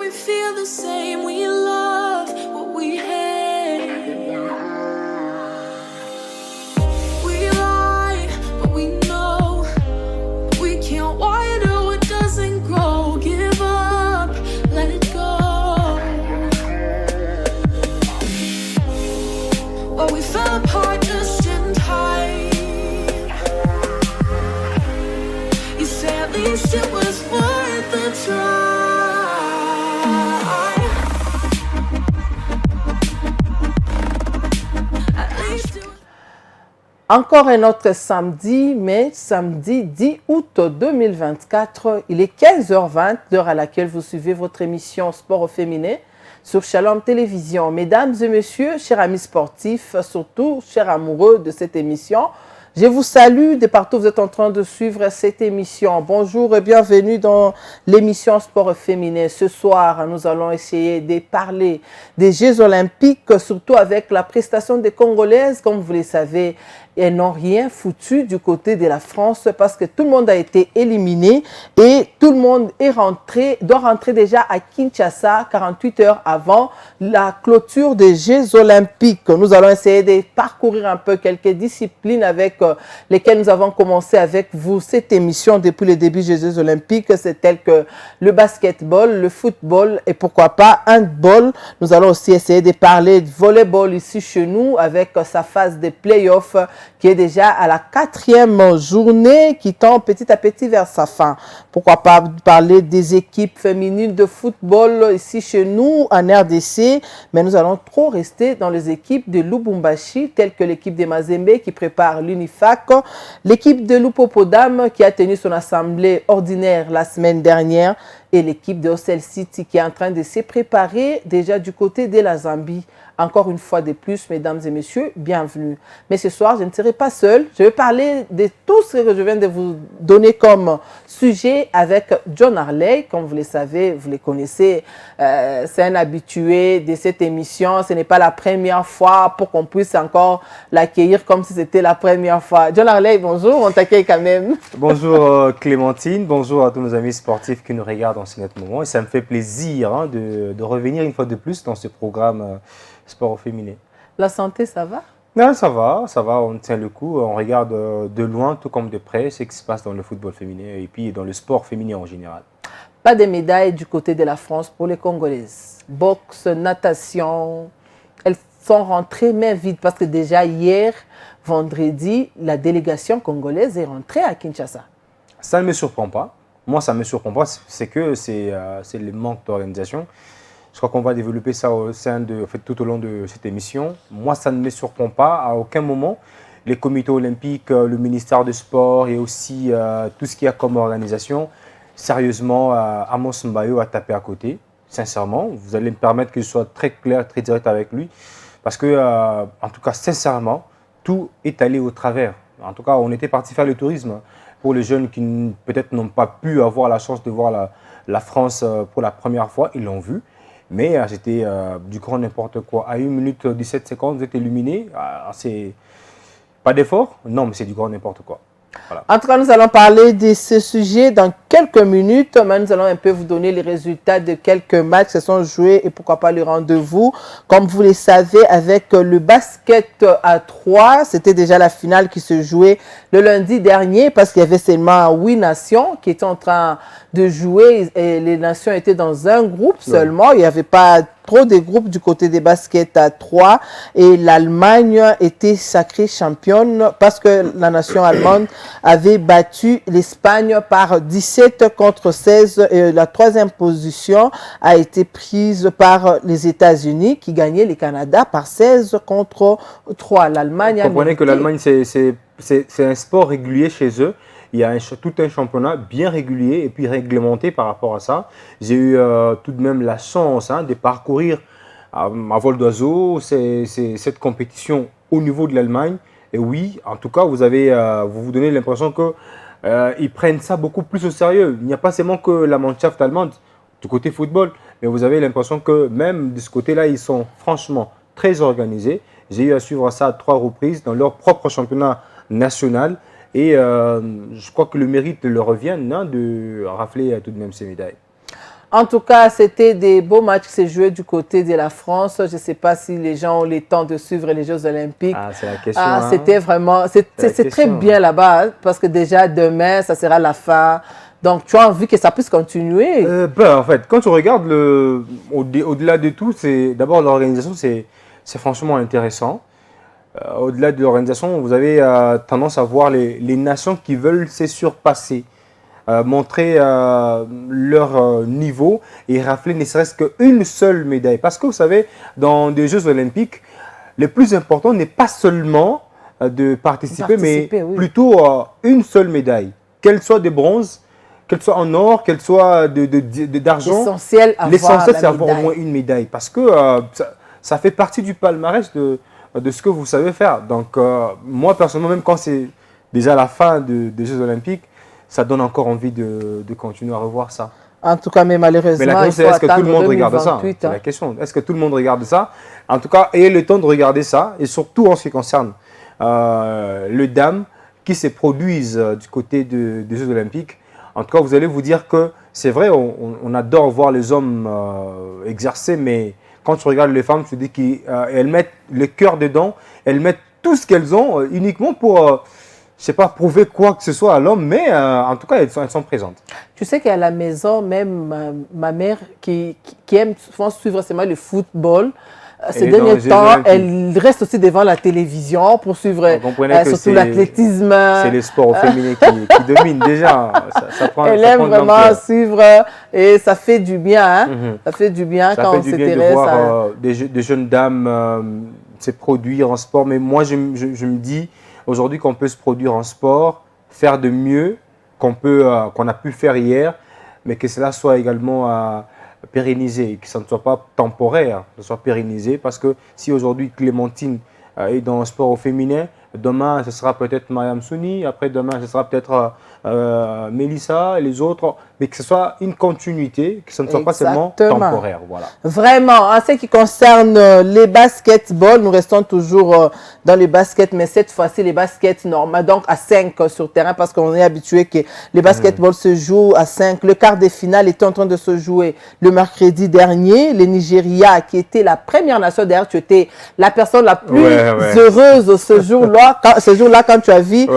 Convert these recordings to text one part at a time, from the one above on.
we feel the same. We love what we hate. We lie, but we know we can't water what doesn't grow. Give up, let it go. Well, we fell apart just in time. You say at least it was worth the try. Encore un autre samedi, mais samedi 10 août 2024, il est 15h20, l'heure à laquelle vous suivez votre émission Sport au féminin sur Shalom Télévision. Mesdames et messieurs, chers amis sportifs, surtout chers amoureux de cette émission, je vous salue de partout où vous êtes en train de suivre cette émission. Bonjour et bienvenue dans l'émission Sport féminin. Ce soir, nous allons essayer de parler des Jeux Olympiques, surtout avec la prestation des Congolaises. Comme vous le savez, elles n'ont rien foutu du côté de la France parce que tout le monde a été éliminé et tout le monde doit rentrer déjà à Kinshasa 48 heures avant la clôture des Jeux Olympiques. Nous allons essayer de parcourir un peu quelques disciplines avec lesquelles nous avons commencé avec vous cette émission depuis le début des Jeux Olympiques. C'est tel que le basketball, le football et pourquoi pas handball. Nous allons aussi essayer de parler de volleyball ici chez nous avec sa phase de play-off qui est déjà à la 4e journée, qui tend petit à petit vers sa fin. Pourquoi pas parler des équipes féminines de football ici chez nous, en RDC, mais nous allons trop rester dans les équipes de Lubumbashi, telles que l'équipe de Mazembe qui prépare l'UNIFAC, l'équipe de Lupopodam qui a tenu son assemblée ordinaire la semaine dernière, et l'équipe de Osel City qui est en train de se préparer déjà du côté de la Zambie. Encore une fois de plus, mesdames et messieurs, bienvenue. Mais ce soir, je ne serai pas seule. Je vais parler de tout ce que je viens de vous donner comme sujet avec John Harley. Comme vous le savez, vous le connaissez, c'est un habitué de cette émission. Ce n'est pas la première fois pour qu'on puisse encore l'accueillir comme si c'était la première fois. John Harley, bonjour, on t'accueille quand même. Bonjour Clémentine, bonjour à tous nos amis sportifs qui nous regardent en ce moment. Et ça me fait plaisir de revenir une fois de plus dans ce programme Sport au féminin. La santé, ça va? Non, ça va, on tient le coup, on regarde de loin, tout comme de près, ce qui se passe dans le football féminin et puis dans le sport féminin en général. Pas de médailles du côté de la France pour les Congolaises. Boxe, natation, elles sont rentrées main vide parce que déjà hier, vendredi, la délégation congolaise est rentrée à Kinshasa. Ça ne me surprend pas. Moi, ça ne me surprend pas, c'est que c'est le manque d'organisation. Je crois qu'on va développer ça tout au long de cette émission. Moi, ça ne me surprend pas. À aucun moment, les comités olympiques, le ministère du Sport et aussi tout ce qu'il y a comme organisation, sérieusement, Amos Mbayo a tapé à côté. Sincèrement, vous allez me permettre que je sois très clair, très direct avec lui. Parce que, en tout cas, sincèrement, tout est allé au travers. En tout cas, on était parti faire le tourisme pour les jeunes qui peut-être n'ont pas pu avoir la chance de voir la France pour la première fois. Ils l'ont vu. Mais c'était du grand n'importe quoi. À 1 minute 17 secondes, vous êtes éliminé. C'est pas d'effort? Non, mais c'est du grand n'importe quoi. Voilà. En tout cas, nous allons parler de ce sujet dans quelques minutes, mais nous allons un peu vous donner les résultats de quelques matchs qui sont joués et pourquoi pas le rendez-vous. Comme vous le savez, avec le basket à 3, c'était déjà la finale qui se jouait le lundi dernier parce qu'il y avait seulement 8 nations qui étaient en train de jouer et les nations étaient dans un groupe seulement. Il n'y avait pas trop de groupes du côté des baskets à 3 et l'Allemagne était sacrée championne parce que la nation allemande avait battu l'Espagne par 17 contre 16 et la 3e position a été prise par les États-Unis qui gagnaient le Canada par 16 contre 3. L'Allemagne Vous comprenez que l'Allemagne, c'est un sport régulier chez eux. Il y a tout un championnat bien régulier et puis réglementé par rapport à ça. J'ai eu tout de même la chance de parcourir à vol d'oiseau cette compétition au niveau de l'Allemagne. Et oui, en tout cas, vous vous donnez l'impression qu'ils prennent ça beaucoup plus au sérieux. Il n'y a pas seulement que la Mannschaft allemande du côté football, mais vous avez l'impression que même de ce côté-là, ils sont franchement très organisés. J'ai eu à suivre ça à 3 reprises dans leur propre championnat national. Et je crois que le mérite leur revient de rafler tout de même ces médailles. En tout cas, c'était des beaux matchs qui s'est joué du côté de la France. Je ne sais pas si les gens ont le temps de suivre les Jeux Olympiques. Ah, c'est la question. Hein. C'était vraiment, c'est très bien là-bas hein, parce que déjà demain, ça sera la fin. Donc, tu as envie que ça puisse continuer. En fait, quand tu regardes au-delà de tout, c'est d'abord l'organisation, c'est franchement intéressant. Au-delà de l'organisation, vous avez tendance à voir les nations qui veulent se surpasser. Montrer leur niveau et rafler ne serait-ce qu'une seule médaille. Parce que vous savez, dans des Jeux Olympiques, le plus important n'est pas seulement de participer mais oui. plutôt une seule médaille. Qu'elle soit de bronze, qu'elle soit en or, qu'elle soit d'argent. L'essentiel, c'est avoir au moins une médaille. Parce que ça fait partie du palmarès de ce que vous savez faire. Donc, moi, personnellement, même quand c'est déjà la fin des Jeux Olympiques, ça donne encore envie de continuer à revoir ça. En tout cas, mais malheureusement, mais la question, c'est est-ce que tout le monde regarde ça? C'est la question. Est-ce que tout le monde regarde ça? En tout cas, ayez le temps de regarder ça. Et surtout en ce qui concerne les dames qui se produisent du côté des Jeux Olympiques. En tout cas, vous allez vous dire que c'est vrai, on adore voir les hommes exercer, mais quand tu regardes les femmes, tu te dis qu'elles mettent le cœur dedans, elles mettent tout ce qu'elles ont uniquement pour... je ne sais pas prouver quoi que ce soit à l'homme, mais en tout cas, elles sont présentes. Tu sais qu'à la maison, même ma mère qui aime souvent suivre seulement le football, ces derniers temps, elle reste aussi devant la télévision pour suivre surtout l'athlétisme. C'est le sport féminin qui domine déjà. Elle aime vraiment suivre et ça fait du bien. Hein? Ça fait du bien quand on s'intéresse. Ça fait du bien de voir des jeunes dames se produire en sport. Mais moi, je me dis... Aujourd'hui, qu'on peut se produire en sport, faire de mieux qu'on a pu faire hier, mais que cela soit également pérennisé, que ça ne soit pas temporaire, que ce soit pérennisé. Parce que si aujourd'hui Clémentine est dans le sport au féminin, demain ce sera peut-être Mariam Souni, après demain ce sera peut-être Mélissa et les autres, mais que ce soit une continuité, que ce ne soit pas seulement temporaire. Voilà. Vraiment, en ce qui concerne les basketballs, nous restons toujours dans les baskets, mais cette fois-ci les baskets normales, donc à 5 sur terrain, parce qu'on est habitué que les basketballs se jouent à 5. Le quart de finale était en train de se jouer le mercredi dernier. Le Nigeria, qui était la première nation, d'ailleurs tu étais la personne la plus heureuse ce jour-là, quand tu as vu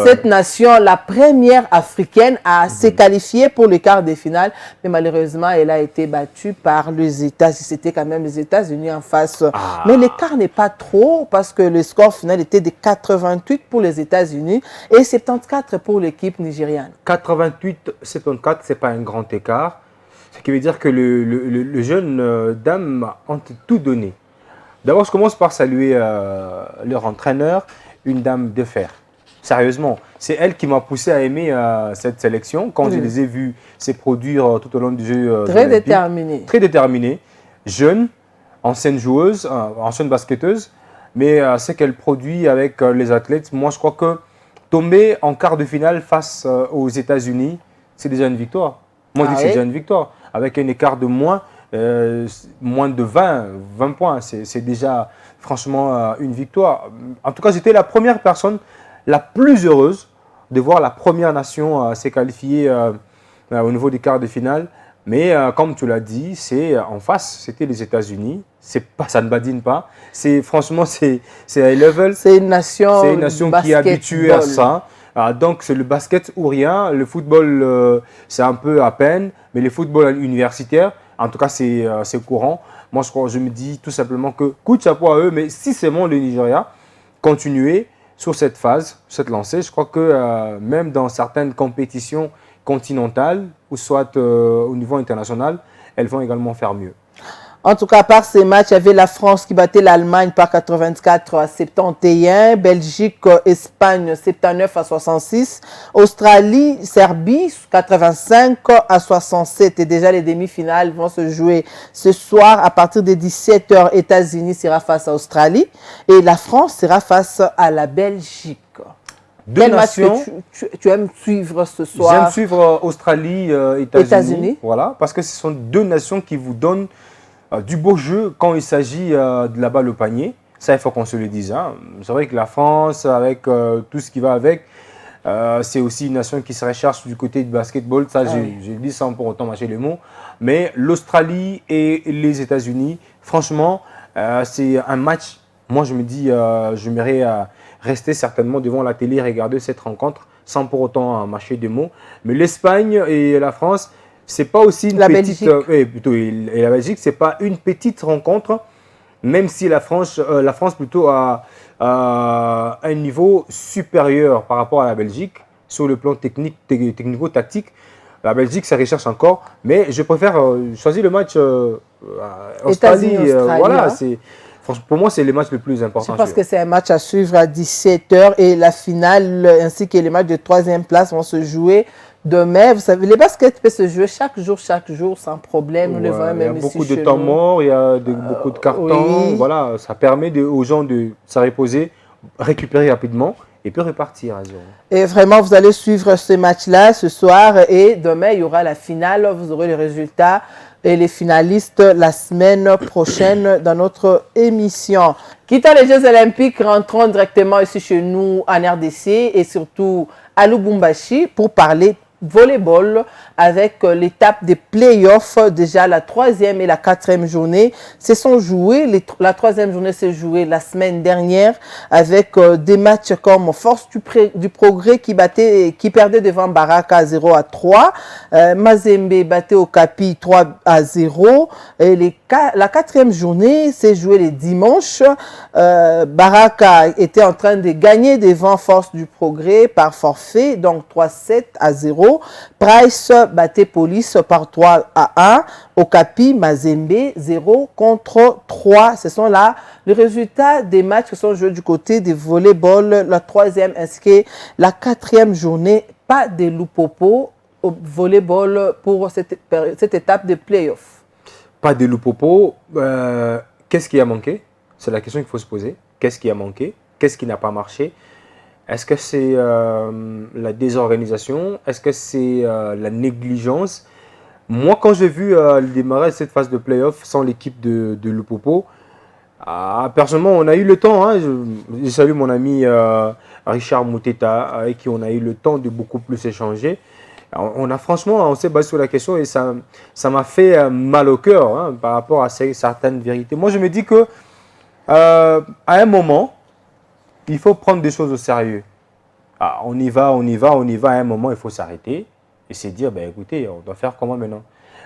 cette nation, la première africaine à se qualifier pour le quart de finale, mais malheureusement, elle a été battue par les États-Unis. C'était quand même les États-Unis en face. Mais l'écart n'est pas trop parce que le score final était de 88 pour les États-Unis et 74 pour l'équipe nigériane. 88-74, ce n'est pas un grand écart. Ce qui veut dire que le jeune dame ont tout donné. D'abord, je commence par saluer leur entraîneur, une dame de fer. Sérieusement, c'est elle qui m'a poussé à aimer cette sélection. Quand je les ai vus se produire tout au long du jeu. Très déterminée. Très déterminée. Jeune, ancienne joueuse, ancienne basketteuse. Mais ce qu'elle produit avec les athlètes, moi je crois que tomber en quart de finale face aux États-Unis, c'est déjà une victoire. Moi je dis que c'est déjà une victoire. Avec un écart de moins de 20 points, c'est déjà franchement une victoire. En tout cas, j'étais la première personne la plus heureuse de voir la première nation s'est qualifiée au niveau des quarts de finale. Mais comme tu l'as dit, c'est en face, c'était les États-Unis. Ça ne badine pas. Franchement, c'est high level. C'est une nation qui est habituée à ça. Donc, c'est le basket ou rien. Le football, c'est un peu à peine. Mais le football universitaire, en tout cas, c'est courant. Moi, je me dis tout simplement que coup de chapeau à eux. Mais si c'est bon, le Nigeria, continuer sur cette phase, cette lancée, je crois que même dans certaines compétitions continentales, ou soit au niveau international, elles vont également faire mieux. En tout cas, par ces matchs, il y avait la France qui battait l'Allemagne par 84 à 71, Belgique, Espagne 79 à 66, Australie, Serbie 85 à 67. Et déjà, les demi-finales vont se jouer ce soir à partir de 17h. États-Unis sera face à Australie et la France sera face à la Belgique. Quel match que tu aimes suivre ce soir? J'aime suivre Australie, États-Unis. Voilà, parce que ce sont deux nations qui vous donnent du beau jeu quand il s'agit de la balle au panier. Ça, il faut qu'on se le dise. Hein. C'est vrai que la France, avec tout ce qui va avec, C'est aussi une nation qui se recherche du côté du basketball. Ça, je dis sans pour autant mâcher les mots. Mais l'Australie et les États-Unis, franchement, c'est un match. Moi, je me dis, j'aimerais rester certainement devant la télé et regarder cette rencontre sans pour autant mâcher des mots. Mais l'Espagne et la France, c'est pas aussi une petite. Et la Belgique, c'est pas une petite rencontre, même si la France plutôt a un niveau supérieur par rapport à la Belgique sur le plan technico-tactique. La Belgique, ça recherche encore, mais je préfère choisir le match Australie. Voilà, pour moi, c'est le match le plus important. Je pense que c'est un match à suivre à 17h et la finale ainsi que les matchs de 3e place vont se jouer demain. Vous savez, les baskets peuvent se jouer chaque jour, sans problème. Nous les voyons même ici. Il y a beaucoup de temps mort, il y a beaucoup de cartons. Voilà, ça permet aux gens de se reposer, récupérer rapidement et puis repartir à 0. Et vraiment, vous allez suivre ce match-là ce soir et demain, il y aura la finale. Vous aurez les résultats et les finalistes la semaine prochaine dans notre émission. Quittant les Jeux Olympiques, rentrons directement ici chez nous en RDC et surtout à Lubumbashi pour parler volleyball avec l'étape des playoffs. Déjà la 3e et la 4e journée se sont jouées. La 3e journée s'est jouée la semaine dernière avec des matchs comme Force du Progrès qui perdait devant Baraka 0-3. Mazembe battait Okapi 3-0. Et la 4e journée s'est jouée les dimanches. Baraka était en train de gagner devant Force du Progrès par forfait, donc 3-7-0. Price battait Police par 3-1. Okapi, Mazembe, 0-3. Ce sont là les résultats des matchs qui sont joués du côté du volleyball. La 3e ainsi que la 4e journée. Pas de loupopo au volleyball pour cette étape de play-off. Pas de loupopo. Qu'est-ce qui a manqué? C'est la question qu'il faut se poser. Qu'est-ce qui a manqué? Qu'est-ce qui n'a pas marché? Est-ce que c'est la désorganisation? Est-ce que c'est la négligence? Moi, quand j'ai vu démarrer cette phase de play-off sans l'équipe de Lupopo, personnellement, on a eu le temps. Hein, je salue mon ami Richard Mouteta, avec qui on a eu le temps de beaucoup plus échanger. On s'est basé sur la question et ça m'a fait mal au cœur par rapport à certaines vérités. Moi, je me dis que à un moment, il faut prendre des choses au sérieux. On y va. À un moment, il faut s'arrêter et se dire, écoutez, on doit faire comment maintenant?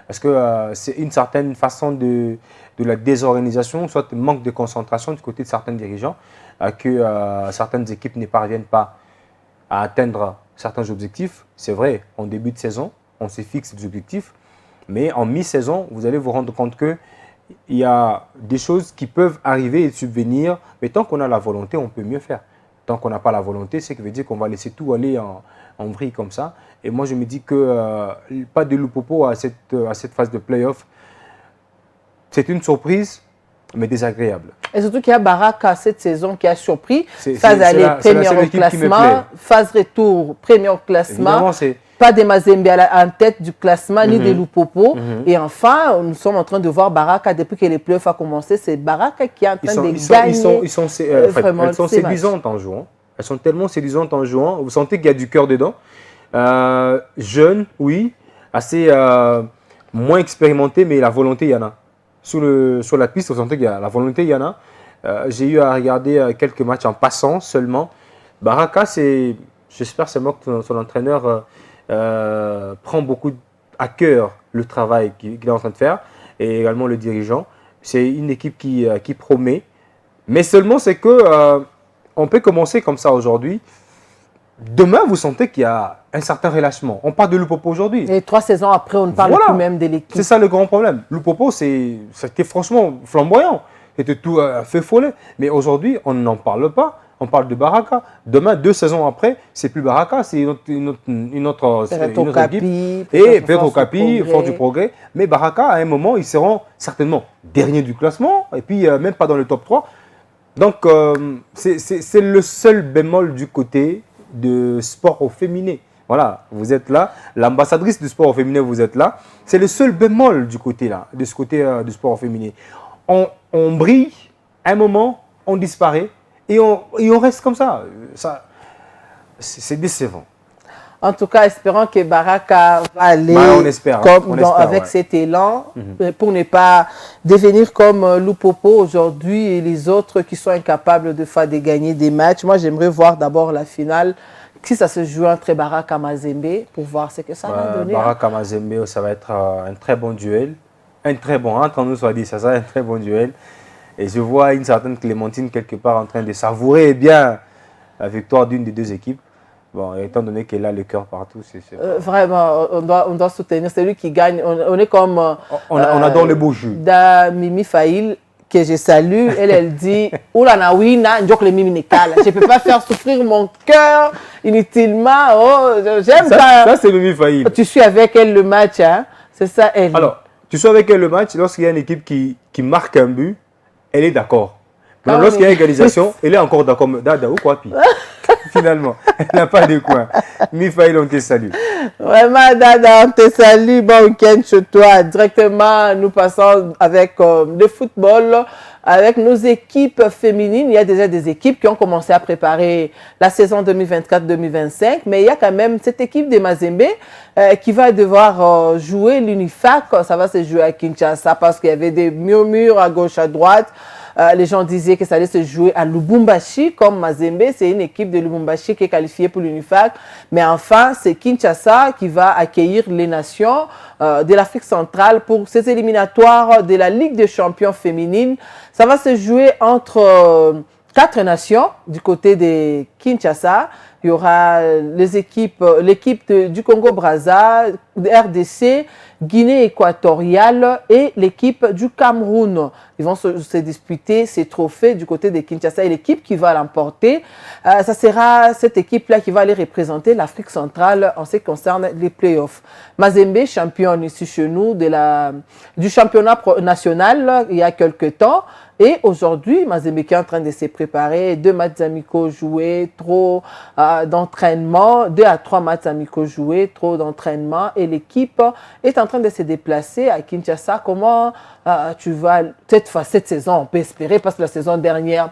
Parce que c'est une certaine façon de la désorganisation, soit le manque de concentration du côté de certains dirigeants, que certaines équipes ne parviennent pas à atteindre certains objectifs. C'est vrai, en début de saison, on se fixe des objectifs, mais en mi-saison, vous allez vous rendre compte que il y a des choses qui peuvent arriver et subvenir, mais tant qu'on a la volonté, on peut mieux faire. Tant qu'on n'a pas la volonté, c'est que veut dire qu'on va laisser tout aller en vrille comme ça. Et moi, je me dis que pas de loupopo à cette phase de play-off. C'est une surprise, mais désagréable. Et surtout qu'il y a Baraka cette saison qui a surpris. Phase aller, premier au classement. Phase retour, premier au classement. Pas des Mazembe en tête du classement, ni des Lupopo. Et enfin, nous sommes en train de voir Baraka, depuis que les playoffs ont commencé, c'est Baraka qui est en train de gagner. Elles sont séduisantes en jouant. Elles sont tellement séduisantes en jouant. Vous sentez qu'il y a du cœur dedans. Jeune, oui. Assez moins expérimenté, mais la volonté, il y en a. Sur la piste, vous sentez qu'il y a la volonté, il y en a. J'ai eu à regarder quelques matchs en passant seulement. Baraka, j'espère c'est moi que son entraîneur prend beaucoup à cœur le travail qu'il est en train de faire et également le dirigeant. C'est une équipe qui promet. Mais seulement c'est que on peut commencer comme ça aujourd'hui. Demain, vous sentez qu'il y a un certain relâchement. On parle de Lupopo aujourd'hui. Et 3 saisons après, on ne parle plus même de l'équipe. C'est ça le grand problème. Lupopo, c'était franchement flamboyant. C'était tout fait follet. Mais aujourd'hui, on n'en parle pas. On parle de Baraka. Demain, 2 saisons après, c'est plus Baraka, c'est une autre équipe. Et Pedro Capi, Force du Progrès. Mais Baraka, à un moment, ils seront certainement derniers du classement. Et puis, même pas dans le top 3. Donc, c'est le seul bémol du côté de sport au féminin. Voilà, vous êtes là. L'ambassadrice du sport au féminin, vous êtes là. C'est le seul bémol de ce côté du sport au féminin. On brille, à un moment, on disparaît et on reste comme ça. C'est décevant. En tout cas, espérons que Baraka va aller on espère, avec cet élan pour ne pas devenir comme Lupopo aujourd'hui et les autres qui sont incapables de gagner des matchs. Moi, j'aimerais voir d'abord la finale, si ça se joue entre Baraka et Mazembe, pour voir ce que ça va donner. Baraka et Mazembe, ça va être un très bon duel. Un très bon, entre nous soit dit, ça sera un très bon duel. Et je vois une certaine Clémentine quelque part en train de savourer bien la victoire d'une des deux équipes. Bon, étant donné qu'elle a le cœur partout, c'est vraiment, on doit soutenir celui qui gagne. On est comme... on adore le beau jeu. Mimi Faïl, que je salue, elle dit « Oula wina, njok le mimi nekala. Je ne peux pas faire souffrir mon cœur inutilement. Oh, j'aime ça. » Ça, c'est Mimi Faïl. Tu suis avec elle le match, hein? C'est ça, elle. Alors, tu suis avec elle le match, lorsqu'il y a une équipe qui marque un but, elle est d'accord. Mais lorsqu'il y a égalisation, elle est encore d'accord. Dada ou quoi, puis finalement, elle n'a pas de coin. Mifaïl, on te salue. Vraiment, Dada, on te salue. Bon week-end chez toi. Directement, nous passons avec le football, avec nos équipes féminines. Il y a déjà des équipes qui ont commencé à préparer la saison 2024-2025. Mais il y a quand même cette équipe de Mazembe qui va devoir jouer l'Unifac. Ça va se jouer à Kinshasa parce qu'il y avait des murmures à gauche, à droite. Les gens disaient que ça allait se jouer à Lubumbashi, comme Mazembe. C'est une équipe de Lubumbashi qui est qualifiée pour l'UNIFAC. Mais enfin, c'est Kinshasa qui va accueillir les nations de l'Afrique centrale pour ces éliminatoires de la Ligue des champions féminines. Ça va se jouer entre 4 nations du côté de Kinshasa. Il y aura l'équipe du Congo-Brazza, RDC, Guinée équatoriale et l'équipe du Cameroun. Ils vont se disputer ces trophées du côté de Kinshasa et l'équipe qui va l'emporter, ça sera cette équipe-là qui va aller représenter l'Afrique centrale en ce qui concerne les playoffs. Mazembe, championne ici chez nous du championnat national il y a quelques temps. Et aujourd'hui, Mazembe qui est en train de se préparer, 2 matchs amicaux joués, trop d'entraînement, 2 à 3 matchs amicaux joués, trop d'entraînement. Et l'équipe est en train de se déplacer à Kinshasa. Comment tu vas, cette saison, on peut espérer, parce que la saison dernière,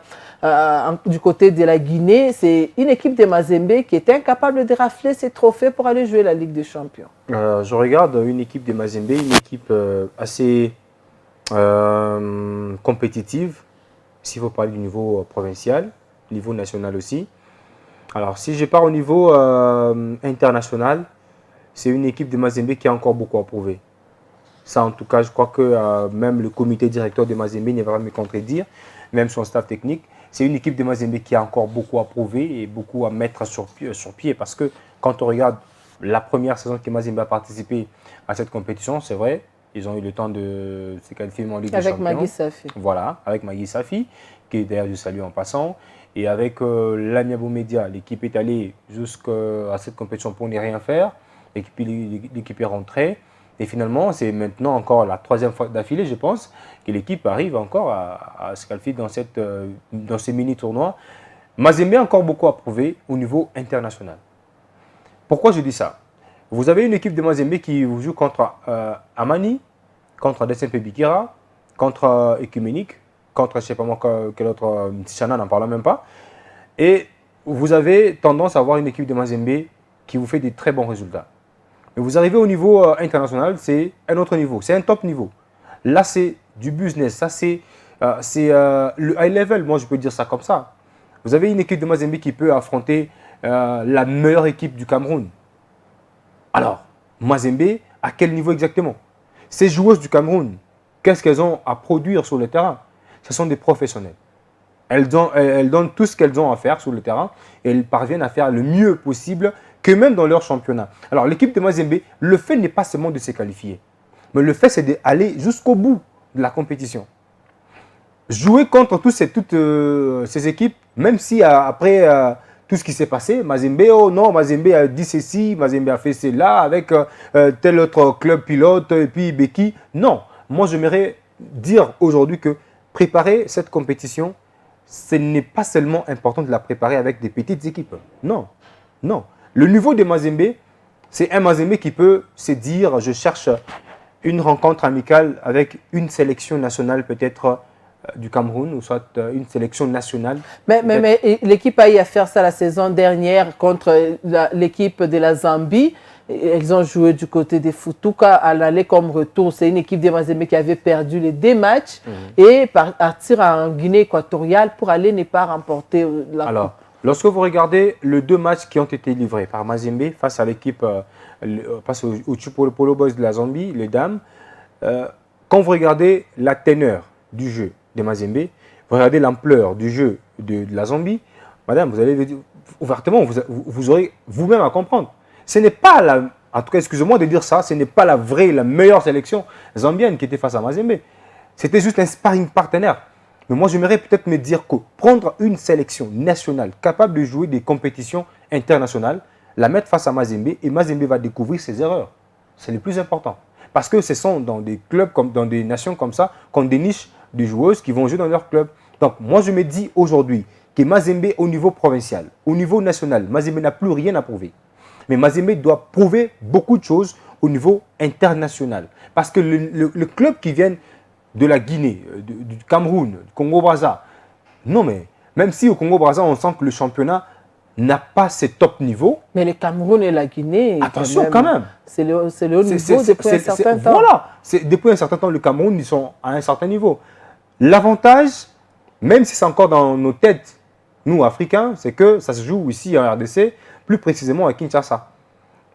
du côté de la Guinée, c'est une équipe de Mazembe qui était incapable de rafler ses trophées pour aller jouer la Ligue des champions. Je regarde une équipe de Mazembe, une équipe assez... compétitive, s'il faut parler du niveau provincial, niveau national aussi. Alors, si je pars au niveau international, c'est une équipe de Mazembe qui a encore beaucoup à prouver. Ça, en tout cas, je crois que même le comité directeur de Mazembe ne va pas me contredire, même son staff technique. C'est une équipe de Mazembe qui a encore beaucoup à prouver et beaucoup à mettre sur pied parce que quand on regarde la première saison que Mazembe a participé à cette compétition, c'est vrai, ils ont eu le temps de se qualifier en Ligue des Champions. Avec Magui Safi. Voilà, avec Magui Safi, qui est d'ailleurs du salut en passant. Et avec l'Amiabo Média, l'équipe est allée jusqu'à cette compétition pour ne rien faire. Et puis l'équipe est rentrée. Et finalement, c'est maintenant encore la 3e fois d'affilée, je pense, que l'équipe arrive encore à se qualifier dans ces mini-tournois. Mazembe a encore beaucoup à prouver au niveau international. Pourquoi je dis ça? Vous avez une équipe de Mazembe qui vous joue contre Amani, contre DSMP Bikira, contre Ecuménique, contre je ne sais pas moi quel autre, Tichana, n'en parle même pas. Et vous avez tendance à avoir une équipe de Mazembe qui vous fait des très bons résultats. Mais vous arrivez au niveau international, c'est un autre niveau, c'est un top niveau. Là, c'est du business, ça c'est le high level, moi je peux dire ça comme ça. Vous avez une équipe de Mazembe qui peut affronter la meilleure équipe du Cameroun. Alors, Mazembe, à quel niveau exactement? Ces joueuses du Cameroun, qu'est-ce qu'elles ont à produire sur le terrain? Ce sont des professionnels. Elles donnent tout ce qu'elles ont à faire sur le terrain et elles parviennent à faire le mieux possible que même dans leur championnat. Alors, l'équipe de Mazembe, le fait n'est pas seulement de se qualifier, mais le fait, c'est d'aller jusqu'au bout de la compétition. Jouer contre toutes ces équipes, même si après... tout ce qui s'est passé, Mazembe, oh non, Mazembe a dit ceci, Mazembe a fait cela avec tel autre club pilote et puis Beki. Non, moi j'aimerais dire aujourd'hui que préparer cette compétition, ce n'est pas seulement important de la préparer avec des petites équipes. Non, non. Le niveau de Mazembe, c'est un Mazembe qui peut se dire, je cherche une rencontre amicale avec une sélection nationale peut-être du Cameroun ou soit une sélection nationale. Mais l'équipe a eu à faire ça la saison dernière contre l'équipe de la Zambie. Ils ont joué du côté des Futuka à l'aller comme retour. C'est une équipe de Mazembe qui avait perdu les 2 matchs et partir en Guinée équatoriale pour aller ne pas remporter la coupe. Lorsque vous regardez les 2 matchs qui ont été livrés par Mazembe face à l'équipe, face au Chipolo Boys de la Zambie, les dames, quand vous regardez la teneur du jeu de Mazembe, vous regardez l'ampleur du jeu de la Zambie, madame, vous allez ouvertement, vous aurez vous-même à comprendre. Ce n'est pas en tout cas, excusez-moi de dire ça, ce n'est pas la meilleure sélection zambienne qui était face à Mazembe. C'était juste un sparring partenaire. Mais moi, j'aimerais peut-être me dire que prendre une sélection nationale capable de jouer des compétitions internationales, la mettre face à Mazembe et Mazembe va découvrir ses erreurs. C'est le plus important. Parce que ce sont dans des clubs, dans des nations comme ça, qu'on déniche des joueuses qui vont jouer dans leur club. Donc, moi, je me dis aujourd'hui que Mazembe, au niveau provincial, au niveau national, Mazembe n'a plus rien à prouver. Mais Mazembe doit prouver beaucoup de choses au niveau international. Parce que le club qui vient de la Guinée, du Cameroun, du Congo-Brazza, non mais même si au Congo-Brazza, on sent que le championnat n'a pas ce top niveau. Mais le Cameroun et la Guinée, attention quand même. C'est le haut niveau depuis un certain temps. Voilà, depuis un certain temps, le Cameroun, ils sont à un certain niveau. L'avantage, même si c'est encore dans nos têtes, nous, Africains, c'est que ça se joue ici en RDC, plus précisément à Kinshasa.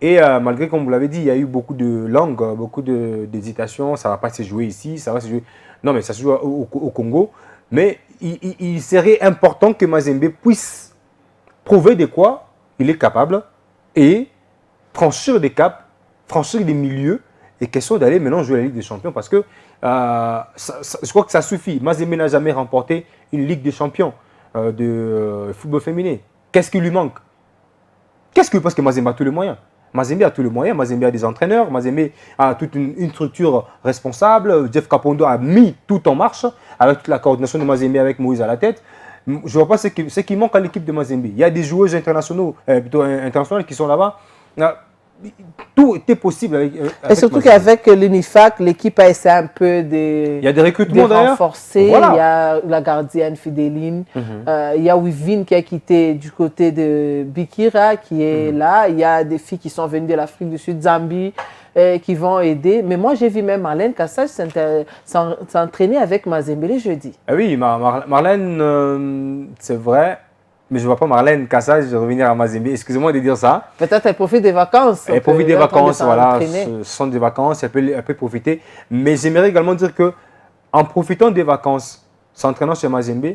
Et malgré, comme vous l'avez dit, il y a eu beaucoup de langues, beaucoup d'hésitations, ça ne va pas se jouer ici, ça va se jouer... Non, mais ça se joue au Congo. Mais il serait important que Mazembe puisse prouver de quoi il est capable et franchir des caps, franchir des milieux, et question d'aller maintenant jouer la Ligue des Champions parce que je crois que ça suffit. Mazembe n'a jamais remporté une Ligue des Champions de football féminin. Qu'est-ce qui lui manque? Parce que Mazembe a tous les moyens. Mazembe a tous les moyens, Mazembe a des entraîneurs, Mazembe a toute une structure responsable. Jeff Kapondo a mis tout en marche avec toute la coordination de Mazembe avec Moïse à la tête. Je ne vois pas ce qui manque à l'équipe de Mazembe. Il y a des joueurs internationaux qui sont là-bas. Tout était possible avec et surtout qu'avec l'UNIFAC, l'équipe a essayé un peu de, il y a des recrutements de renforcer. Voilà. Il y a la gardienne Fidéline. Il y a Wivine qui a quitté du côté de Bikira qui est là. Il y a des filles qui sont venues de l'Afrique du Sud, Zambie, qui vont aider. Mais moi, j'ai vu même Marlène Kassage s'entraîner avec Mazembe le jeudi. Ah oui, Marlène, c'est vrai. Mais je ne vois pas Marlène Kassage revenir à Mazembe. Excusez-moi de dire ça. Peut-être elle profite des vacances. Elle profite des vacances, voilà. Ce sont des vacances, elle peut profiter. Mais j'aimerais également dire qu'en profitant des vacances, s'entraînant chez Mazembe,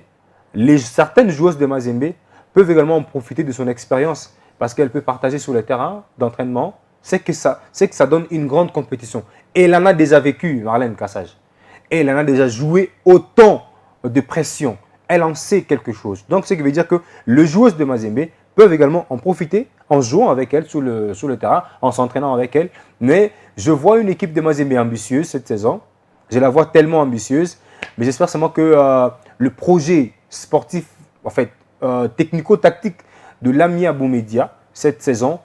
certaines joueuses de Mazembe peuvent également en profiter de son expérience parce qu'elle peut partager sur le terrain d'entraînement. C'est que ça donne une grande compétition. Et elle en a déjà vécu, Marlène Kassage. Et elle en a déjà joué autant de pression. Elle en sait quelque chose. Donc, ce qui veut dire que les joueuses de Mazembe peuvent également en profiter en jouant avec elle sur le terrain, en s'entraînant avec elle. Mais je vois une équipe de Mazembe ambitieuse cette saison. Je la vois tellement ambitieuse. Mais j'espère seulement que le projet sportif, en fait, technico-tactique de Lamia Boumedia cette saison,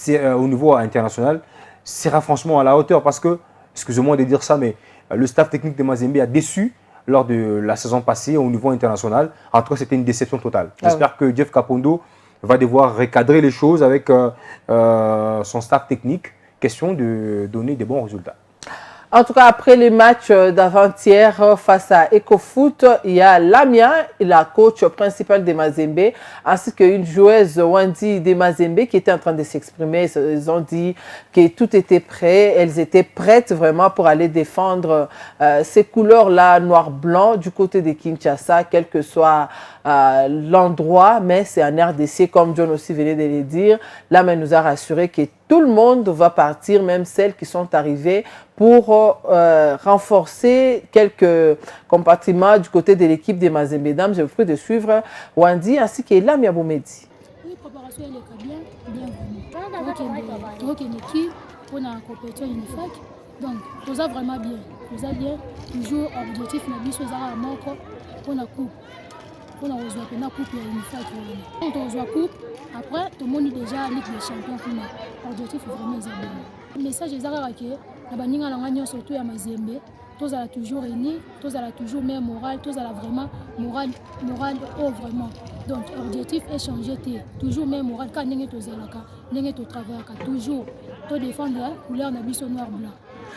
au niveau international, sera franchement à la hauteur. Parce que, excusez-moi de dire ça, mais le staff technique de Mazembe a déçu lors de la saison passée au niveau international. En tout cas, c'était une déception totale. J'espère que Jeff Kapondo va devoir recadrer les choses avec son staff technique. Question de donner des bons résultats. En tout cas, après le match d'avant-hier face à EcoFoot, il y a Lamia, la coach principale de Mazembe, ainsi qu'une joueuse Wandi de Mazembe qui était en train de s'exprimer. Ils ont dit que tout était prêt. Elles étaient prêtes vraiment pour aller défendre ces couleurs-là, noir-blanc, du côté de Kinshasa, quel que soit l'endroit. Mais c'est en RDC, comme John aussi venait de le dire. Lamia nous a rassuré que tout le monde va partir, même celles qui sont arrivées, pour renforcer quelques compartiments du côté de l'équipe des Mazembe Dames. Je vous prie de suivre Wandi ainsi que Lamia Boumedi. Oui, préparation elle est bien vraiment. Donc une équipe pour la compétition UNIFAC. Donc tout ça vraiment bien. Tout ça bien. Toujours objectif na biso za moko pour la coupe. Pour la coupe UNIFAC. Quand on joue coupe, après tout le monde est déjà Ligue des Champions pour l'objectif vraiment bien. Le message est que na baninga na nganya surtout ya Mazembe tous à la toujours unis, tous à la toujours même morale, tous à la vraiment morale oh vraiment. Donc objectif est changé, toujours même morale quand n'est tous à la travail, toujours tout défendre la couleur na biso noir blanc.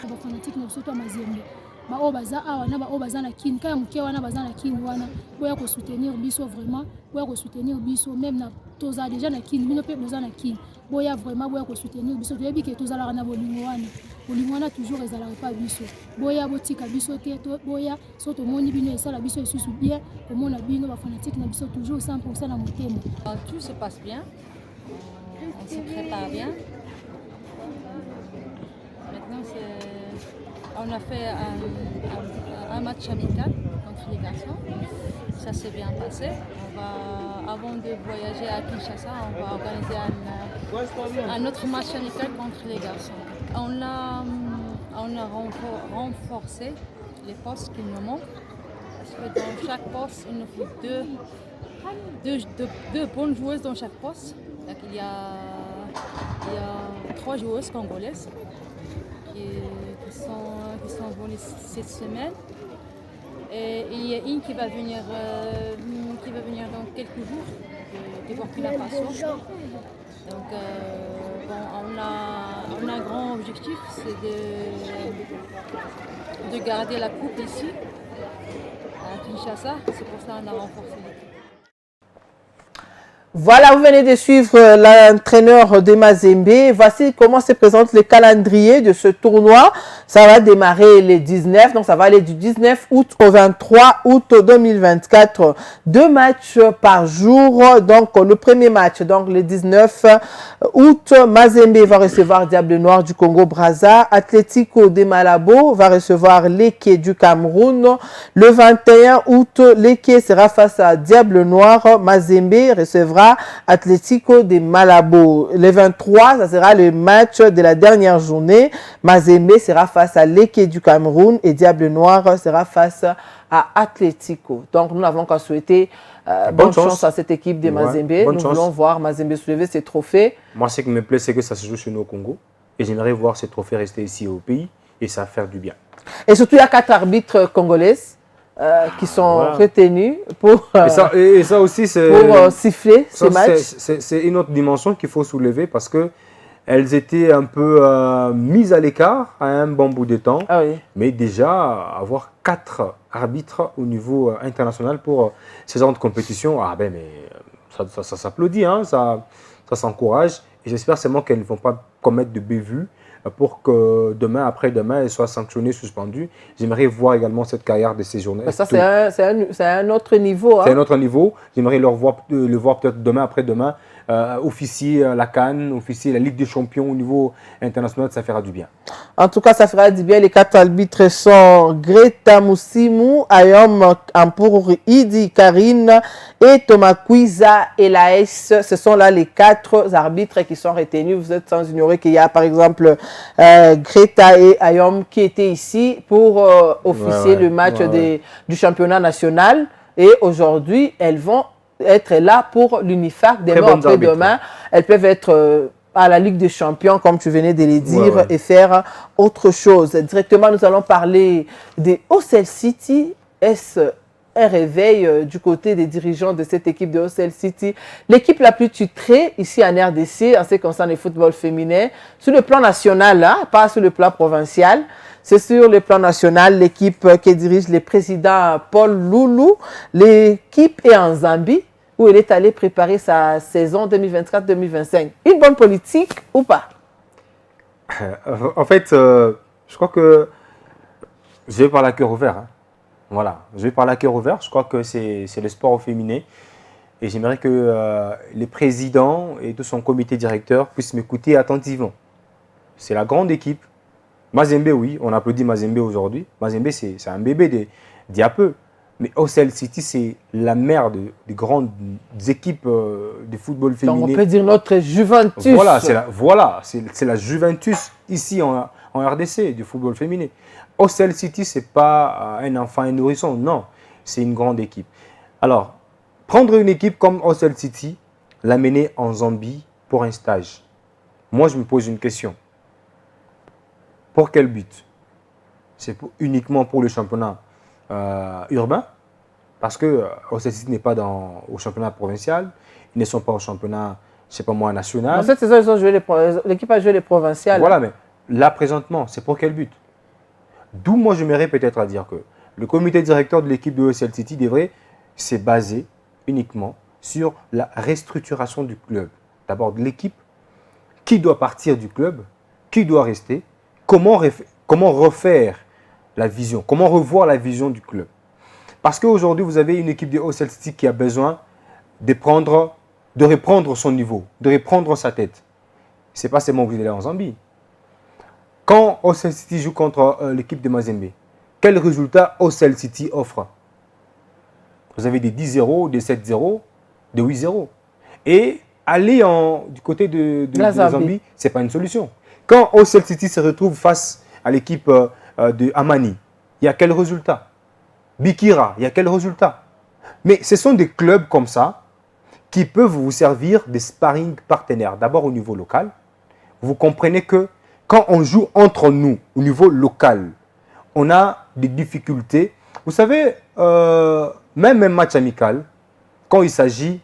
Les fanatiques ne sont pas Mazembe. Ba o baza awa na ba o baza na kin kaya muke wana baza na kin wana boya ko soutenir biso vraiment boya ko soutenir biso même na toza déjà na kin bino pe boza na kin boya vraiment boya ko soutenir biso to yebi ke toza la na bolingo wana toujours ezala pas biso boya botika biso te to boya so to moni bino esala biso esusu bien ko mona bino ba fanatique na biso toujours 100% na motema. Tout se passe bien, on se prépare bien. Maintenant on a fait un match amical contre les garçons. Ça s'est bien passé. Avant de voyager à Kinshasa, on va organiser un autre match amical contre les garçons. On a renforcé les postes qui nous manquent. Parce que dans chaque poste, il nous faut deux bonnes joueuses dans chaque poste. Donc, il y a 3 joueuses congolaises qui sont venues cette semaine. Et il y a une qui va venir dans quelques jours de Burkina Faso. Donc on a un grand objectif, c'est de garder la coupe ici à Kinshasa. C'est pour ça qu'on a renforcé l'équipe. Voilà, vous venez de suivre l'entraîneur de Mazembe. Voici comment se présente le calendrier de ce tournoi. Ça va démarrer le 19, donc ça va aller du 19 août au 23 août 2024. 2 matchs par jour. Donc le premier match, donc le 19 août, Mazembe va recevoir Diable Noir du Congo-Brazza. Atlético de Malabo va recevoir Leke du Cameroun. Le 21 août, Leke sera face à Diable Noir. Mazembe recevra Atlético de Malabo. Le 23, ça sera le match de la dernière journée. Mazembe sera face à Leke du Cameroun et Diable Noir sera face à Atlético. Donc, nous n'avons qu'à souhaiter bonne chance à cette équipe de Mazembe. Nous voulons voir Mazembe soulever ses trophées. Moi, ce qui me plaît, c'est que ça se joue chez nous au Congo. Et j'aimerais voir ces trophées rester ici au pays et ça va faire du bien. Et surtout, il y a 4 arbitres congolaises. Qui sont retenus pour, et ça aussi, pour siffler ce match. C'est une autre dimension qu'il faut soulever parce qu'elles étaient un peu mises à l'écart à un bon bout de temps. Ah oui. Mais déjà, avoir 4 arbitres au niveau international pour ce genre de compétition, ça s'applaudit, hein, ça s'encourage. Et j'espère seulement qu'elles ne vont pas commettre de bévues pour que demain, après-demain, elles soient sanctionnées, suspendues. J'aimerais voir également cette carrière de ces journalistes. Ça, c'est un autre niveau. Hein? C'est un autre niveau. J'aimerais le voir peut-être demain, après-demain, officier la CAN, officier la Ligue des Champions au niveau international, ça fera du bien. En tout cas, ça fera du bien. Les 4 arbitres sont Greta Mousimou, Ayom Ampour, Idi Karine et Thomas Kwiza Elaes. Ce sont là les 4 arbitres qui sont retenus. Vous êtes sans ignorer qu'il y a par exemple Greta et Ayom qui étaient ici pour officier le match du championnat national. Et aujourd'hui, elles vont être là pour l'UNIFAC. Demain après-demain, elles peuvent être à la Ligue des Champions, comme tu venais de le dire, et faire autre chose. Directement, nous allons parler des Ocel City. Est-ce un réveil du côté des dirigeants de cette équipe de Ocel City? L'équipe la plus titrée ici en RDC, en ce qui concerne le football féminin, sur le plan national, hein, pas sur le plan provincial. C'est sur le plan national, l'équipe que dirige le président Paul Loulou. L'équipe est en Zambie, où elle est allée préparer sa saison 2024-2025. Une bonne politique ou pas? En fait, je crois que je vais parler à cœur ouvert. Hein. Voilà, je vais parler à cœur ouvert. Je crois que c'est le sport au féminin. Et j'aimerais que les présidents et tout son comité directeur puissent m'écouter attentivement. C'est la grande équipe. Mazembe, oui, on applaudit Mazembe aujourd'hui. Mazembe, c'est un bébé d'il y a peu. Mais Ocel City, c'est la mère des grandes équipes de football féminin. Donc on peut dire notre Juventus. Voilà, c'est la Juventus ici en RDC du football féminin. Ocel City, ce n'est pas un enfant, un nourrisson, non. C'est une grande équipe. Alors, prendre une équipe comme Ocel City, l'amener en Zambie pour un stage. Moi, je me pose une question. Pour quel but? c'est uniquement pour le championnat urbain, parce que OCL City n'est pas au championnat provincial, ils ne sont pas au championnat, je ne sais pas moi, national. Dans cette saison, l'équipe a joué les provinciales. Voilà, mais là, présentement, c'est pour quel but? D'où moi, je m'aimerais peut-être à dire que le comité directeur de l'équipe de OCL City devrait se baser uniquement sur la restructuration du club. D'abord de l'équipe, qui doit partir du club, qui doit rester, comment refaire la vision, comment revoir la vision du club. Parce qu'aujourd'hui, vous avez une équipe de OCL City qui a besoin de reprendre son niveau, de reprendre sa tête. Ce n'est pas seulement vous allez en Zambie. Quand OCL City joue contre l'équipe de Mazembe, quel résultat OCL City offre? Vous avez des 10-0, des 7-0, des 8-0. Et aller du côté de la Zambie, ce n'est pas une solution. Quand OCL City se retrouve face à l'équipe de Amani, il y a quel résultat? Bikira, il y a quel résultat? Mais ce sont des clubs comme ça qui peuvent vous servir de sparring partenaires. D'abord au niveau local. Vous comprenez que quand on joue entre nous au niveau local, on a des difficultés. Vous savez, même un match amical, quand il s'agit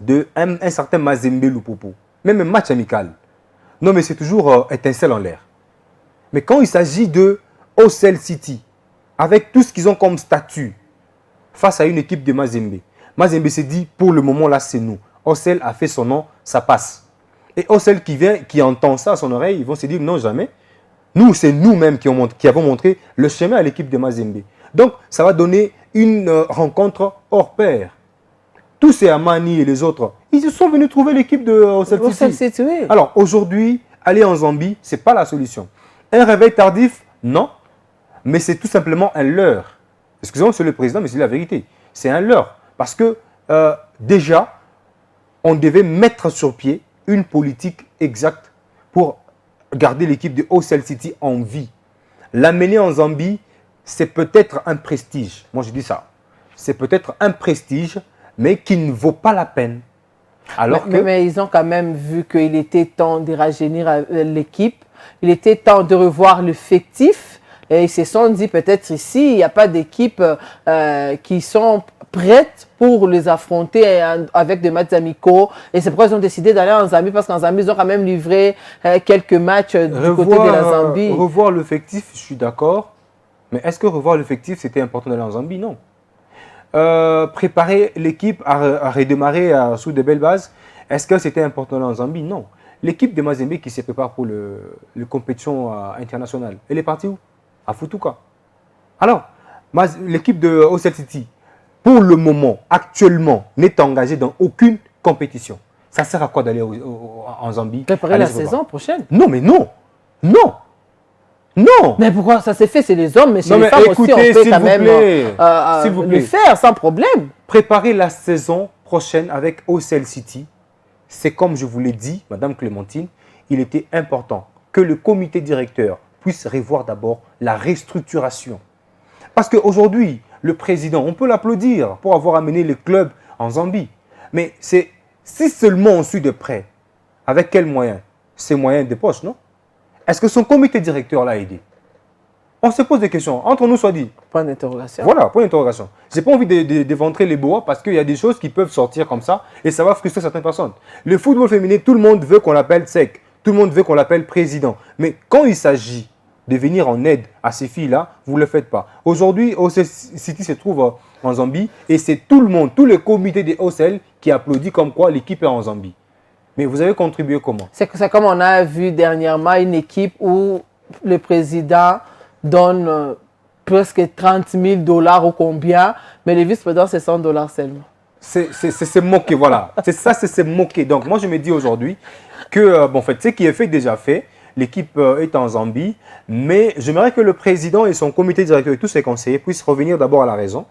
d'un certain Mazembe Lupopo, même un match amical, non mais c'est toujours étincelle en l'air. Mais quand il s'agit de OCL City, avec tout ce qu'ils ont comme statut, face à une équipe de Mazembe, Mazembe s'est dit, pour le moment là, c'est nous. OCL a fait son nom, ça passe. Et OCL qui entend ça à son oreille, ils vont se dire, non jamais. Nous, c'est nous-mêmes qui avons montré le chemin à l'équipe de Mazembe. Donc, ça va donner une rencontre hors pair. Tous ces Amani et les autres, ils sont venus trouver l'équipe de OCL City. Oui. Alors, aujourd'hui, aller en Zambie, ce n'est pas la solution. Un réveil tardif, non. Mais c'est tout simplement un leurre. Excusez-moi, monsieur le président, mais c'est la vérité. C'est un leurre. Parce que, déjà, on devait mettre sur pied une politique exacte pour garder l'équipe de OCL City en vie. L'amener en Zambie, c'est peut-être un prestige. Moi, je dis ça. C'est peut-être un prestige, mais qui ne vaut pas la peine. Alors mais ils ont quand même vu qu'il était temps de rajeunir l'équipe. Il était temps de revoir l'effectif. Et ils se sont dit, peut-être ici, il n'y a pas d'équipe qui sont prêtes pour les affronter avec des matchs amicaux. Et c'est pourquoi ils ont décidé d'aller en Zambie, parce qu'en Zambie, ils ont quand même livré quelques matchs du côté de la Zambie. Revoir l'effectif, je suis d'accord. Mais est-ce que revoir l'effectif, c'était important d'aller en Zambie? Non. Préparer l'équipe à redémarrer sous de belles bases, est-ce que c'était important d'aller en Zambie? Non. L'équipe de Mazembe qui se prépare pour les compétitions internationales, elle est partie où? À Futuka. Alors, l'équipe de OCL City, pour le moment, actuellement, n'est engagée dans aucune compétition. Ça sert à quoi d'aller en Zambie? Préparer la saison prochaine? Non, mais non. Non. Non. Mais pourquoi ça s'est fait? C'est les hommes, mais chez Non, les mais femmes écoutez, aussi, on peut s'il quand vous même plaît. S'il vous plaît. le faire sans problème. Préparer la saison prochaine avec OCL City, c'est comme je vous l'ai dit, Madame Clémentine, il était important que le comité directeur puisse revoir d'abord la restructuration. Parce qu'aujourd'hui, le président, on peut l'applaudir pour avoir amené le club en Zambie. Mais c'est si seulement on suit de près, avec quels moyens? Ces moyens de poche, non? Est-ce que son comité directeur l'a aidé? On se pose des questions. Entre nous, soit dit. Point d'interrogation. Voilà, point d'interrogation. Je n'ai pas envie d'éventrer les bois parce qu'il y a des choses qui peuvent sortir comme ça et ça va frustrer certaines personnes. Le football féminin, tout le monde veut qu'on l'appelle sec. Tout le monde veut qu'on l'appelle président. Mais quand il s'agit de venir en aide à ces filles-là, vous ne le faites pas. Aujourd'hui, OCL City se trouve en Zambie et c'est tout le monde, tous les comités des OCL qui applaudissent comme quoi l'équipe est en Zambie. Mais vous avez contribué comment? C'est comme on a vu dernièrement une équipe où le président donne presque 30 000 $ ou combien, mais le vice-président, c'est 100 $ seulement. C'est se moquer, voilà. C'est se moquer. Donc, moi, je me dis aujourd'hui que, bon, en fait, ce qui est fait, déjà fait. L'équipe est en Zambie, mais j'aimerais que le président et son comité directeur et tous ses conseillers puissent revenir d'abord à la raison.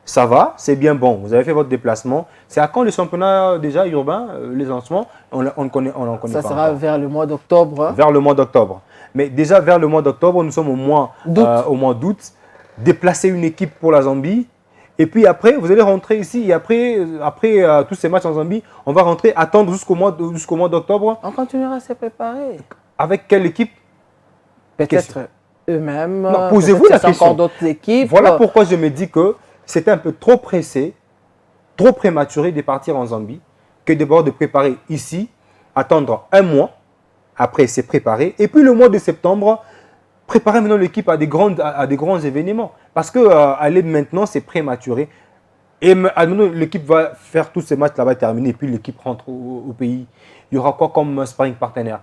Ça va, c'est bien bon, vous avez fait votre déplacement. C'est à quand le championnat déjà urbain, les lancements? On n'en connaît pas. Ça sera vers le mois d'octobre. Vers le mois d'octobre. Mais déjà vers le mois d'octobre, nous sommes au mois d'août. Déplacer une équipe pour la Zambie. Et puis après, vous allez rentrer ici. Et après tous ces matchs en Zambie, on va rentrer, attendre jusqu'au mois d'octobre. On continuera à se préparer. Avec quelle équipe? Peut-être eux-mêmes. Non, posez-vous la question. Encore d'autres équipes. Voilà pourquoi je me dis que c'était un peu trop pressé, trop prématuré de partir en Zambie, que d'abord de préparer ici, attendre un mois, après c'est préparé, et puis le mois de septembre, préparer maintenant l'équipe à des grands événements. Parce que aller maintenant, c'est prématuré. Et l'équipe va faire tous ces matchs là-bas terminés, et puis l'équipe rentre au pays. Il y aura quoi comme sparring partenaire?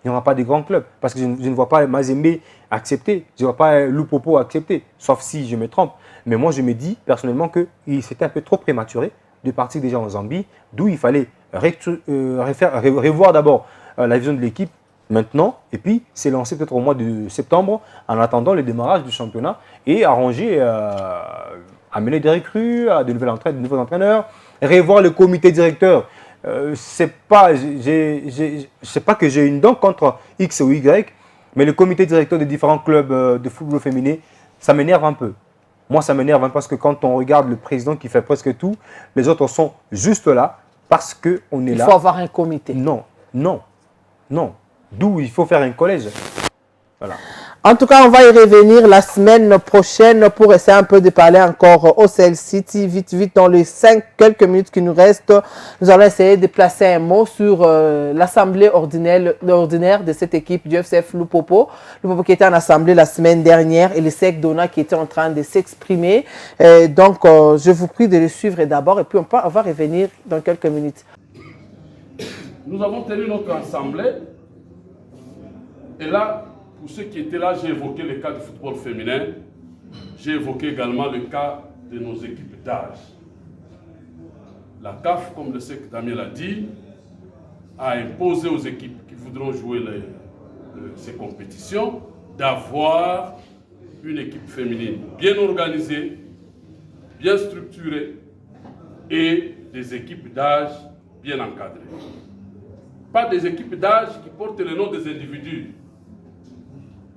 Il n'y aura pas de grands clubs. Parce que je ne vois pas Mazembe accepter. Je ne vois pas Lupopo accepter. Sauf si je me trompe. Mais moi, je me dis personnellement que c'était un peu trop prématuré de partir déjà en Zambie. D'où il fallait revoir d'abord la vision de l'équipe maintenant. Et puis, s'élancer peut-être au mois de septembre en attendant le démarrage du championnat. Et arranger, amener des recrues, de nouveaux entraîneurs. Revoir le comité directeur. C'est pas que j'ai une dent contre X ou Y, mais le comité directeur des différents clubs de football féminin, ça m'énerve un peu. Moi, ça m'énerve parce que quand on regarde le président qui fait presque tout, les autres sont juste là parce qu'on est là. Il faut avoir un comité. Non. D'où il faut faire un collège. Voilà. En tout cas, on va y revenir la semaine prochaine pour essayer un peu de parler encore au Cell City. Vite, dans les quelques minutes qui nous restent, nous allons essayer de placer un mot sur l'assemblée ordinaire de cette équipe du FCF Lupopo. Lupopo qui était en assemblée la semaine dernière et le SEC Dona qui était en train de s'exprimer. Donc, je vous prie de le suivre d'abord et puis on va revenir dans quelques minutes. Nous avons tenu notre assemblée et là, pour ceux qui étaient là, j'ai évoqué le cas du football féminin. J'ai évoqué également le cas de nos équipes d'âge. La CAF, comme le SEC Damien l'a dit, a imposé aux équipes qui voudront jouer ces compétitions d'avoir une équipe féminine bien organisée, bien structurée et des équipes d'âge bien encadrées. Pas des équipes d'âge qui portent le nom des individus.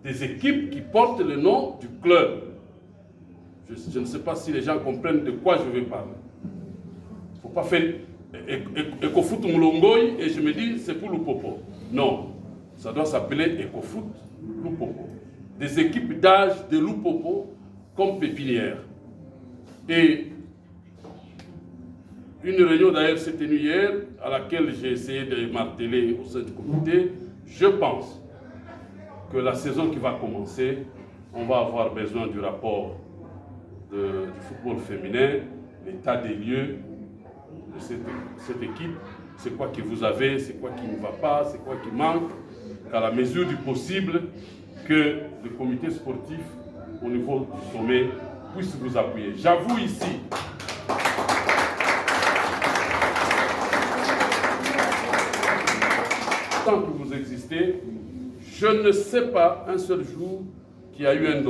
Des équipes qui portent le nom du club. Je ne sais pas si les gens comprennent de quoi je vais parler. Il ne faut pas faire Ecofoot Moulongoy et je me dis c'est pour Lupopo. Non, ça doit s'appeler Ecofoot Lupopo. Des équipes d'âge de Lupopo comme pépinière. Et une réunion d'ailleurs s'est tenue hier à laquelle j'ai essayé de marteler au sein du comité. Je pense que la saison qui va commencer, on va avoir besoin du rapport du football féminin, l'état des lieux de cette équipe, c'est quoi que vous avez, c'est quoi qui ne va pas, c'est quoi qui manque, qu'à la mesure du possible, que le comité sportif au niveau du sommet puisse vous appuyer. J'avoue ici, tant que vous existez, je ne sais pas un seul jour qu'il y a eu $1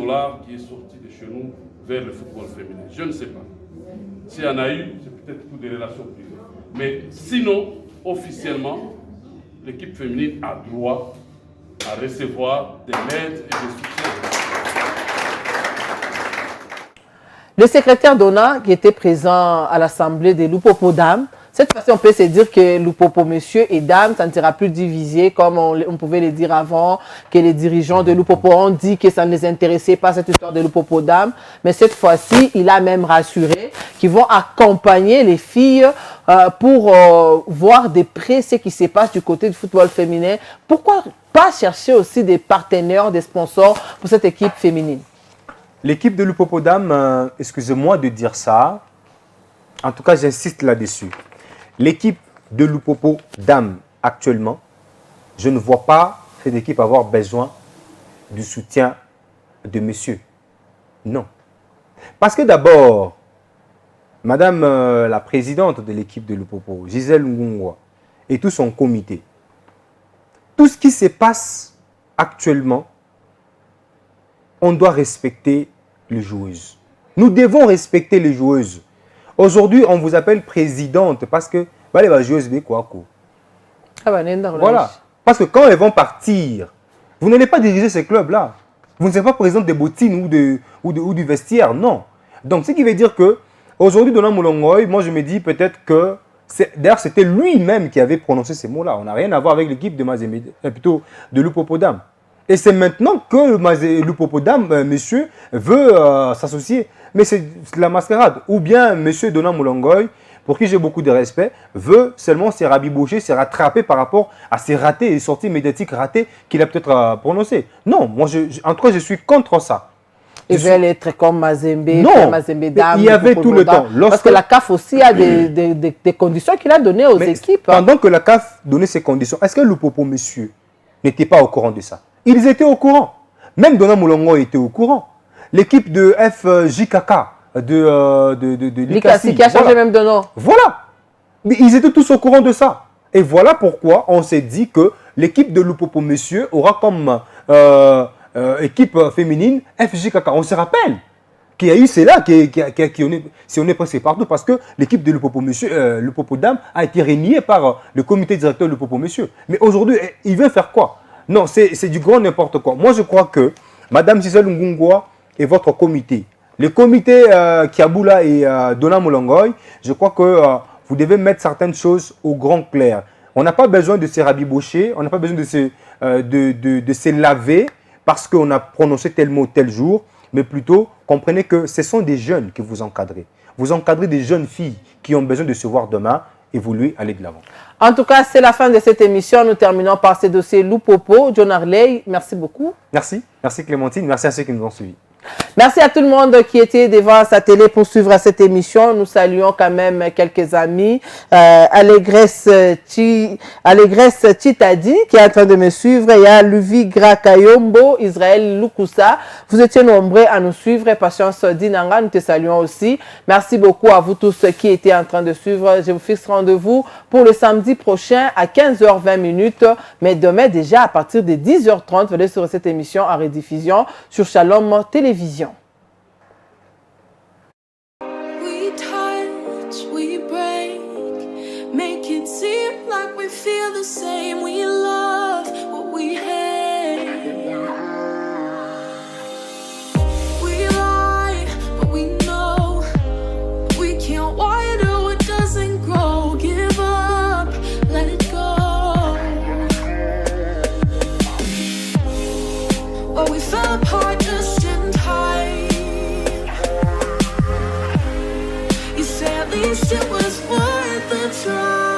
qui est sorti de chez nous vers le football féminin. Je ne sais pas. S'il y en a eu, c'est peut-être pour des relations privées. Mais sinon, officiellement, l'équipe féminine a droit à recevoir de l'aide et des soutiens. Le secrétaire Dona, qui était présent à l'assemblée des Lupopo Dames, cette fois-ci, on peut se dire que Lupopo Monsieur et Dames, ça ne sera plus divisé comme on pouvait le dire avant, que les dirigeants de Lupopo ont dit que ça ne les intéressait pas, cette histoire de Lupopo Dames. Mais cette fois-ci, il a même rassuré qu'ils vont accompagner les filles pour voir de près ce qui se passe du côté du football féminin. Pourquoi pas chercher aussi des partenaires, des sponsors pour cette équipe féminine? L'équipe de Lupopo Dames, excusez-moi de dire ça, en tout cas j'insiste là-dessus. L'équipe de Lupopo Dames actuellement, je ne vois pas cette équipe avoir besoin du soutien de monsieur. Non. Parce que d'abord, Madame la présidente de l'équipe de Lupopo, Gisèle Ngungwa, et tout son comité, tout ce qui se passe actuellement, on doit respecter les joueuses. Nous devons respecter les joueuses. Aujourd'hui, on vous appelle présidente parce que les joueuses de quoi. Voilà. Parce que quand elles vont partir, vous n'allez pas diriger ces clubs-là. Vous ne serez pas présidente des bottines ou du vestiaire. Non. Donc, ce qui veut dire que aujourd'hui, Dona Moulongoy, moi je me dis peut-être que d'ailleurs, c'était lui-même qui avait prononcé ces mots-là. On n'a rien à voir avec l'équipe de Mazembe, plutôt de Lupopo Dames. Et c'est maintenant que l'Upopodam, monsieur, veut s'associer. Mais c'est la mascarade. Ou bien monsieur Donald Moulongoy, pour qui j'ai beaucoup de respect, veut seulement se rabibocher, se rattraper par rapport à ces ratés et sorties médiatiques ratées qu'il a peut-être prononcées. Non, moi, en tout cas, je suis contre ça. Ils veulent être comme Mazembe, non, Mazembe Dam, il y avait tout le temps. Parce que la CAF aussi a des conditions qu'il a données aux équipes. Pendant que la CAF donnait ces conditions, est-ce que Lupopo, monsieur, n'était pas au courant de ça? Ils étaient au courant. Même Donald Moulongo était au courant. L'équipe de FJKK, de Likasi, qui a changé même de nom. Voilà. Mais ils étaient tous au courant de ça. Et voilà pourquoi on s'est dit que l'équipe de Lupopo, monsieur, aura comme équipe féminine FJKK. On se rappelle qu'il y a eu cela si on est passé partout parce que l'équipe de Lupopo monsieur, Lupopo Dame a été régnée par le comité directeur de Lupopo monsieur. Mais aujourd'hui, il veut faire quoi? Non, c'est du grand n'importe quoi. Moi, je crois que Madame Gisèle Ngungwa et votre comité, le comité Kiaboula et Donald Moulongoy, je crois que vous devez mettre certaines choses au grand clair. On n'a pas besoin de se rabibocher, on n'a pas besoin de se laver parce qu'on a prononcé tel mot tel jour, mais plutôt comprenez que ce sont des jeunes que vous encadrez. Vous encadrez des jeunes filles qui ont besoin de se voir demain et voulu aller de l'avant. En tout cas, c'est la fin de cette émission. Nous terminons par ce dossier Lupopo. John Harley, merci beaucoup. Merci. Merci Clémentine. Merci à ceux qui nous ont suivis. Merci à tout le monde qui était devant sa télé pour suivre cette émission. Nous saluons quand même quelques amis. Allégresse Chitadi qui est en train de me suivre. Il y a Luvi Grakayombo, Israël Lukusa. Vous étiez nombreux à nous suivre. Patience Dinanga, nous te saluons aussi. Merci beaucoup à vous tous qui étaient en train de suivre. Je vous fixe rendez-vous pour le samedi prochain à 15h20. Mais demain déjà à partir de 10h30, venez sur cette émission en rediffusion sur Shalom Télévision. We touch, we break, make it seem like we feel the same. We love what we hate. We lie, but we know we can't water what doesn't grow. Give up, let it go. Well, we fell apart just in time. You said at least it was worth the try.